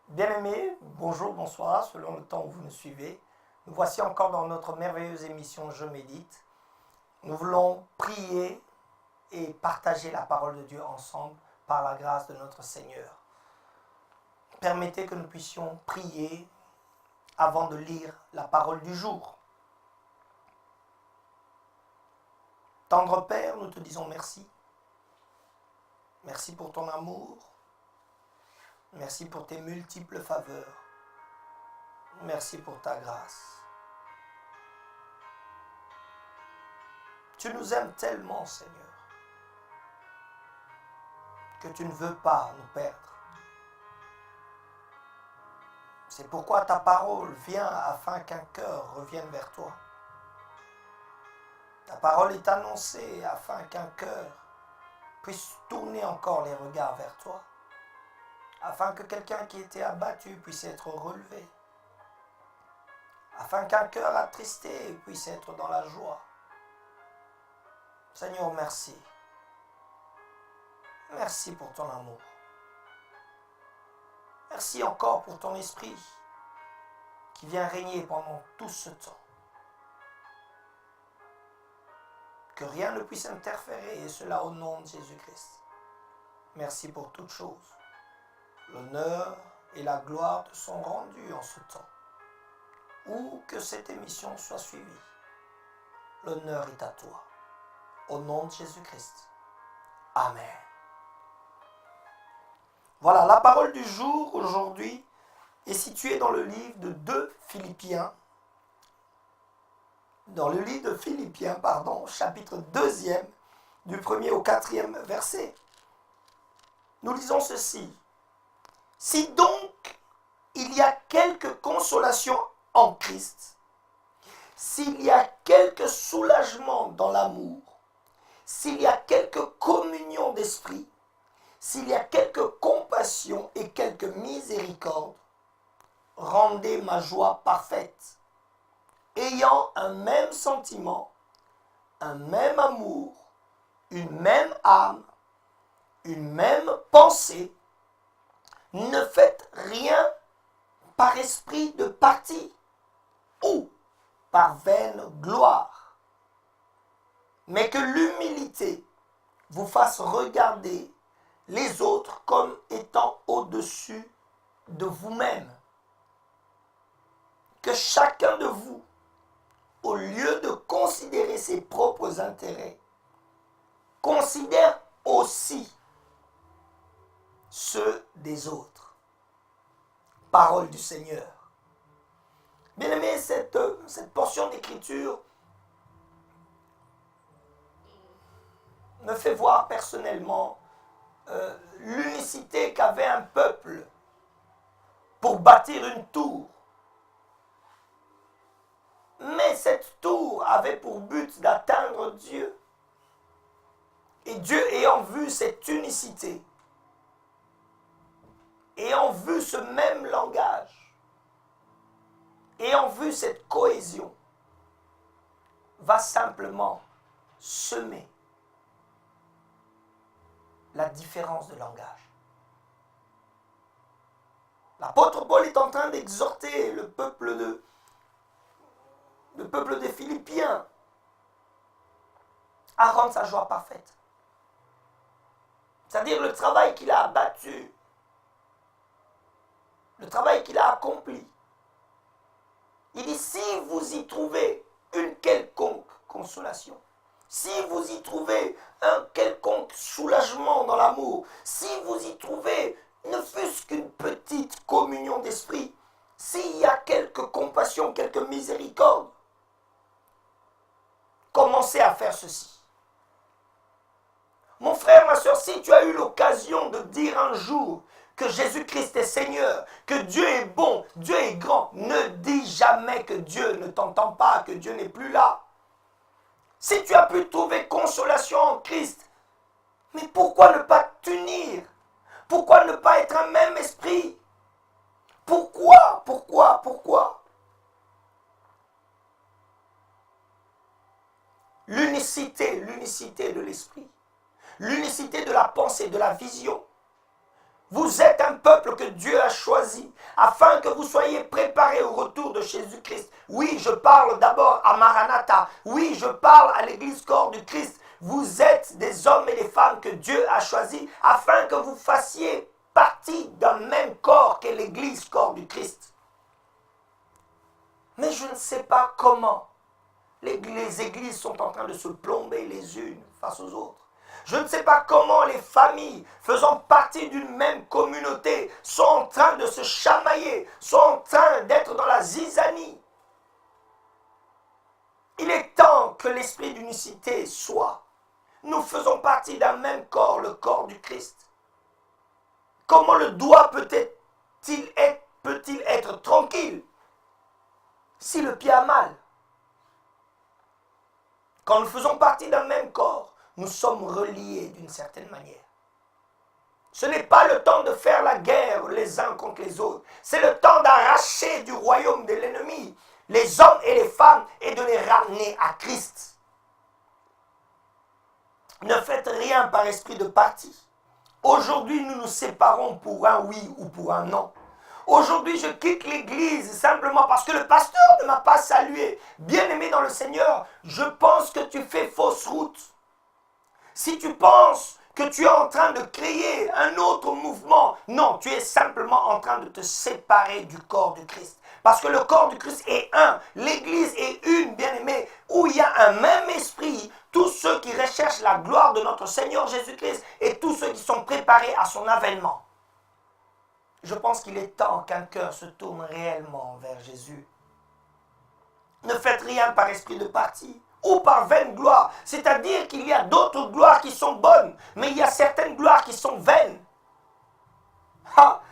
Bien-aimés, bonjour, bonsoir, selon le temps où vous nous suivez. Nous voici encore dans notre merveilleuse émission Je médite. Nous voulons prier et partager la parole de Dieu ensemble par la grâce de notre Seigneur. Permettez que nous puissions prier avant de lire la parole du jour. Tendre Père, nous te disons merci. Merci pour ton amour. Merci pour tes multiples faveurs. Merci pour ta grâce. Tu nous aimes tellement, Seigneur, que tu ne veux pas nous perdre. C'est pourquoi ta parole vient afin qu'un cœur revienne vers toi. Ta parole est annoncée afin qu'un cœur puisse tourner encore les regards vers toi. Afin que quelqu'un qui était abattu puisse être relevé. Afin qu'un cœur attristé puisse être dans la joie. Seigneur, merci. Merci pour ton amour. Merci encore pour ton esprit qui vient régner pendant tout ce temps. Que rien ne puisse interférer, et cela au nom de Jésus-Christ. Merci pour toutes choses. L'honneur et la gloire te sont rendus en ce temps. Où que cette émission soit suivie, l'honneur est à toi. Au nom de Jésus-Christ. Amen. Voilà, la parole du jour aujourd'hui est située dans le livre de 2 Philippiens. Dans le livre de Philippiens, chapitre 2e, du 1er au 4e verset. Nous lisons ceci. Si donc il y a quelque consolation en Christ, s'il y a quelque soulagement dans l'amour, s'il y a quelque communion d'esprit, s'il y a quelque compassion et quelque miséricorde, rendez ma joie parfaite, ayant un même sentiment, un même amour, une même âme, une même pensée. Ne faites rien par esprit de parti ou par vaine gloire, mais que l'humilité vous fasse regarder les autres comme étant au-dessus de vous-même. Que chacun de vous, au lieu de considérer ses propres intérêts, considère aussi ceux des autres. Parole du Seigneur. Bien-aimé, cette portion d'écriture me fait voir personnellement l'unicité qu'avait un peuple pour bâtir une tour. Mais cette tour avait pour but d'atteindre Dieu. Et Dieu, ayant vu cette unicité, ayant vu ce même langage, ayant vu cette cohésion, va simplement semer la différence de langage. L'apôtre Paul est en train d'exhorter le peuple des Philippiens à rendre sa joie parfaite. C'est-à-dire le travail qu'il a abattu, le travail qu'il a accompli. Il dit, si vous y trouvez une quelconque consolation, si vous y trouvez un quelconque soulagement dans l'amour, si vous y trouvez ne fût-ce qu'une petite communion d'esprit, s'il y a quelque compassion, quelque miséricorde, commencez à faire ceci. Mon frère, ma soeur, si tu as eu l'occasion de dire un jour que Jésus-Christ est Seigneur, que Dieu est bon, Dieu est grand, ne dis jamais que Dieu ne t'entend pas, que Dieu n'est plus là. Si tu as pu trouver consolation en Christ, Mais pourquoi ne pas t'unir? Pourquoi ne pas être un même esprit? Pourquoi? L'unicité de l'esprit. L'unicité de la pensée, de la vision. Vous êtes un peuple que Dieu a choisi afin que vous soyez préparés au retour de Jésus-Christ. Oui, je parle d'abord à Maranatha. Oui, je parle à l'église corps du Christ. Vous êtes des hommes et des femmes que Dieu a choisis afin que vous fassiez partie d'un même corps qu'est l'église corps du Christ. Mais je ne sais pas comment les églises sont en train de se plomber les unes face aux autres. Je ne sais pas comment les familles faisant partie d'une même communauté sont en train de se chamailler, sont en train d'être dans la zizanie. Il est temps que l'esprit d'unicité soit. Nous faisons partie d'un même corps, le corps du Christ. Comment le doigt peut-il être tranquille si le pied a mal? Quand nous faisons partie d'un même corps, nous sommes reliés d'une certaine manière. Ce n'est pas le temps de faire la guerre les uns contre les autres. C'est le temps d'arracher du royaume de l'ennemi les hommes et les femmes et de les ramener à Christ. Ne faites rien par esprit de parti. Aujourd'hui, nous nous séparons pour un oui ou pour un non. Aujourd'hui, je quitte l'église simplement parce que le pasteur ne m'a pas salué. Bien-aimé dans le Seigneur, je pense que tu fais fausse route. Si tu penses que tu es en train de créer un autre mouvement, non, tu es simplement en train de te séparer du corps du Christ. Parce que le corps du Christ est un, l'église est une, bien-aimé, où il y a un même esprit, tous ceux qui recherchent la gloire de notre Seigneur Jésus-Christ et tous ceux qui sont préparés à son avènement. Je pense qu'il est temps qu'un cœur se tourne réellement vers Jésus. Ne faites rien par esprit de parti ou par vaine gloire. C'est-à-dire qu'il y a d'autres gloires qui sont bonnes, mais il y a certaines gloires qui sont vaines.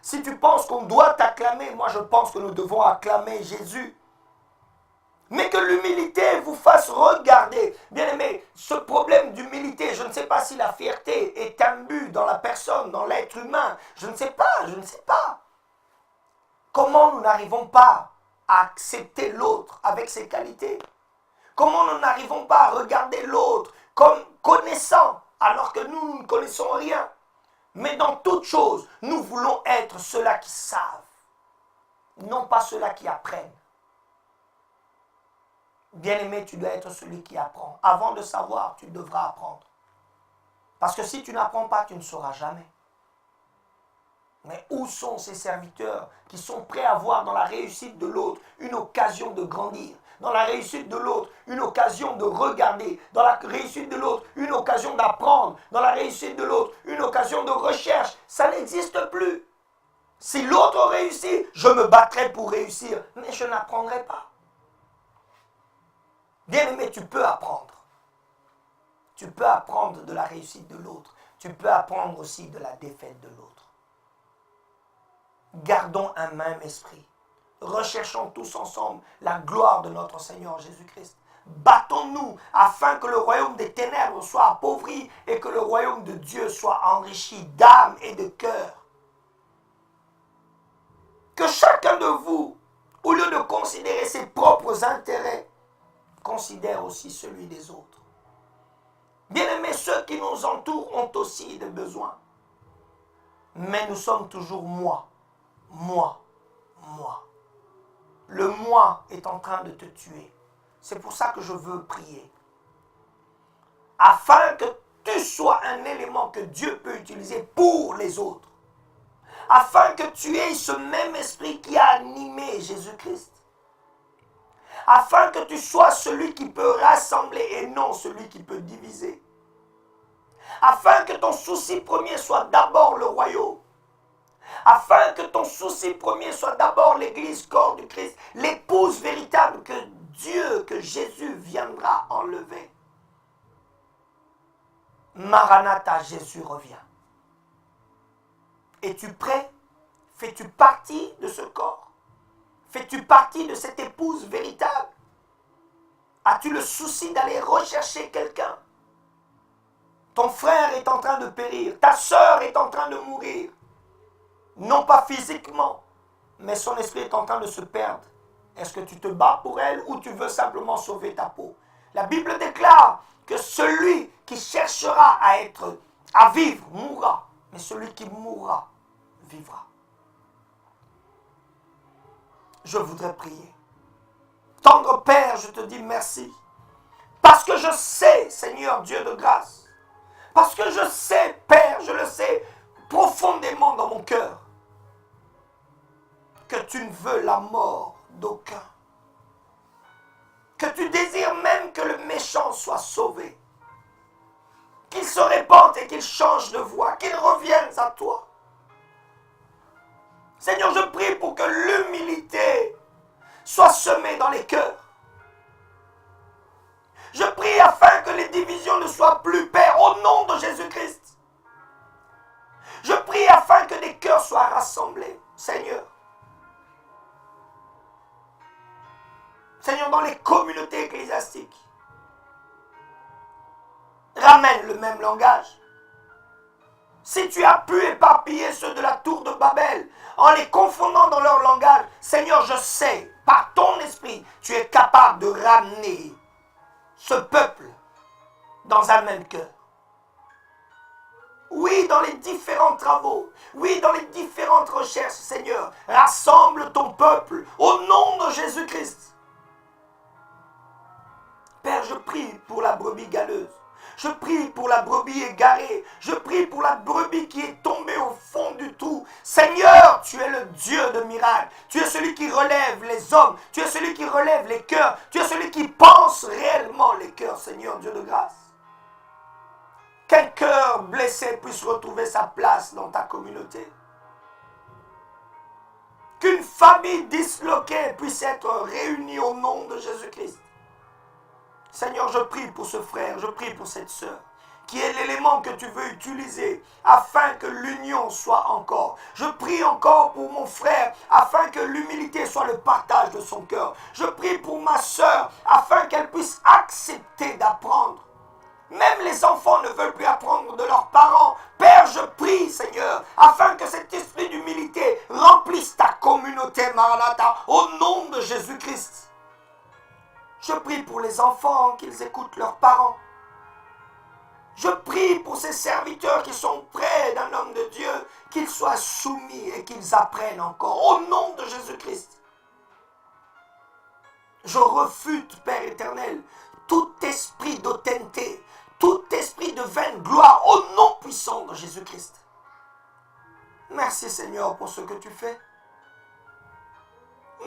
Si tu penses qu'on doit t'acclamer, moi je pense que nous devons acclamer Jésus. Mais que l'humilité vous fasse regarder. Bien aimé, ce problème d'humilité, je ne sais pas si la fierté est imbue dans la personne, dans l'être humain. Je ne sais pas. Comment nous n'arrivons pas à accepter l'autre avec ses qualités? Comment nous n'arrivons pas à regarder l'autre comme connaissant alors que nous ne connaissons rien? Mais dans toute chose, nous voulons être ceux-là qui savent, non pas ceux-là qui apprennent. Bien-aimé, tu dois être celui qui apprend. Avant de savoir, tu devras apprendre. Parce que si tu n'apprends pas, tu ne sauras jamais. Mais où sont ces serviteurs qui sont prêts à voir dans la réussite de l'autre une occasion de grandir? Dans la réussite de l'autre, une occasion de regarder. Dans la réussite de l'autre, une occasion d'apprendre. Dans la réussite de l'autre, une occasion de recherche. Ça n'existe plus. Si l'autre réussit, je me battrai pour réussir. Mais je n'apprendrai pas. Bien-aimé, tu peux apprendre. Tu peux apprendre de la réussite de l'autre. Tu peux apprendre aussi de la défaite de l'autre. Gardons un même esprit. Recherchons tous ensemble la gloire de notre Seigneur Jésus-Christ. Battons-nous afin que le royaume des ténèbres soit appauvri et que le royaume de Dieu soit enrichi d'âme et de cœur. Que chacun de vous, au lieu de considérer ses propres intérêts, considère aussi celui des autres. Bien-aimés, ceux qui nous entourent ont aussi des besoins. Mais nous sommes toujours moi. Le moi est en train de te tuer. C'est pour ça que je veux prier. Afin que tu sois un élément que Dieu peut utiliser pour les autres. Afin que tu aies ce même esprit qui a animé Jésus-Christ. Afin que tu sois celui qui peut rassembler et non celui qui peut diviser. Afin que ton souci premier soit d'abord le royaume. Afin que ton souci premier soit d'abord l'église corps du Christ, l'épouse véritable que Dieu, que Jésus viendra enlever. Maranatha, Jésus revient. Es-tu prêt? Fais-tu partie de ce corps? Fais-tu partie de cette épouse véritable? As-tu le souci d'aller rechercher quelqu'un? Ton frère est en train de périr. Ta sœur est en train de mourir. Non pas physiquement, mais son esprit est en train de se perdre. Est-ce que tu te bats pour elle ou tu veux simplement sauver ta peau? La Bible déclare que celui qui cherchera à vivre mourra, mais celui qui mourra vivra. Je voudrais prier. Tendre Père, je te dis merci. Parce que je sais, Seigneur Dieu de grâce, parce que je sais, Père, je le sais profondément dans mon cœur, que tu ne veux la mort d'aucun. Que tu désires même que le méchant soit sauvé. Qu'il se répande et qu'il change de voie, qu'il revienne à toi. Seigneur, je prie pour que l'humilité soit semée dans les cœurs. Je prie afin que les divisions ne soient plus, Père, au nom de Jésus-Christ. Je prie afin que des cœurs soient rassemblés, Seigneur. Seigneur, dans les communautés ecclésiastiques, ramène le même langage. Si tu as pu éparpiller ceux de la tour de Babel en les confondant dans leur langage, Seigneur, je sais, par ton esprit, tu es capable de ramener ce peuple dans un même cœur. Oui, dans les différents travaux, oui, dans les différentes recherches, Seigneur, rassemble ton peuple au nom de Jésus-Christ. Père, je prie pour la brebis galeuse. Je prie pour la brebis égarée. Je prie pour la brebis qui est tombée au fond du trou. Seigneur, tu es le Dieu de miracles. Tu es celui qui relève les hommes. Tu es celui qui relève les cœurs. Tu es celui qui pense réellement les cœurs, Seigneur Dieu de grâce. Qu'un cœur blessé puisse retrouver sa place dans ta communauté. Qu'une famille disloquée puisse être réunie au nom de Jésus-Christ. Seigneur, je prie pour ce frère, je prie pour cette sœur, qui est l'élément que tu veux utiliser afin que l'union soit encore. Je prie encore pour mon frère afin que l'humilité soit le partage de son cœur. Je prie pour ma sœur afin qu'elle puisse accepter d'apprendre. Même les enfants ne veulent plus apprendre de leurs parents. Père, je prie, Seigneur, afin que cet esprit d'humilité remplisse ta communauté, Maranatha, au nom de Jésus-Christ. Je prie pour les enfants, qu'ils écoutent leurs parents. Je prie pour ces serviteurs qui sont près d'un homme de Dieu, qu'ils soient soumis et qu'ils apprennent encore, au nom de Jésus-Christ. Je refute, Père éternel, tout esprit d'authenticité, tout esprit de vaine gloire, au nom puissant de Jésus-Christ. Merci Seigneur pour ce que tu fais.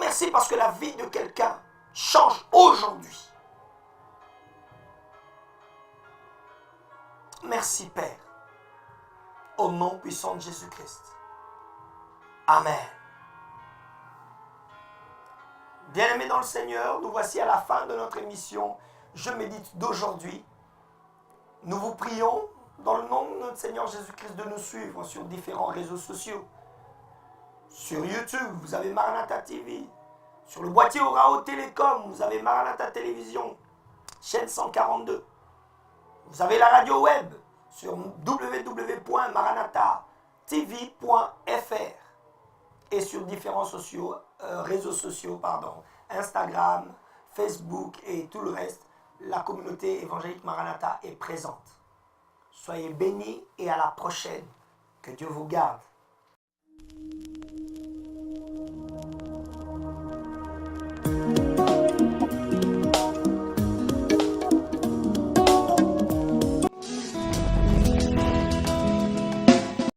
Merci parce que la vie de quelqu'un change aujourd'hui. Merci Père, au nom puissant de Jésus-Christ. Amen. Bien-aimés dans le Seigneur, nous voici à la fin de notre émission Je médite d'aujourd'hui. Nous vous prions dans le nom de notre Seigneur Jésus-Christ de nous suivre sur différents réseaux sociaux. Sur YouTube, vous avez Maranatha TV. Sur le boîtier Orao Télécom, vous avez Maranatha Télévision, chaîne 142. Vous avez la radio web sur www.maranathatv.fr et sur différents réseaux sociaux, Instagram, Facebook et tout le reste. La communauté évangélique Maranatha est présente. Soyez bénis et à la prochaine. Que Dieu vous garde.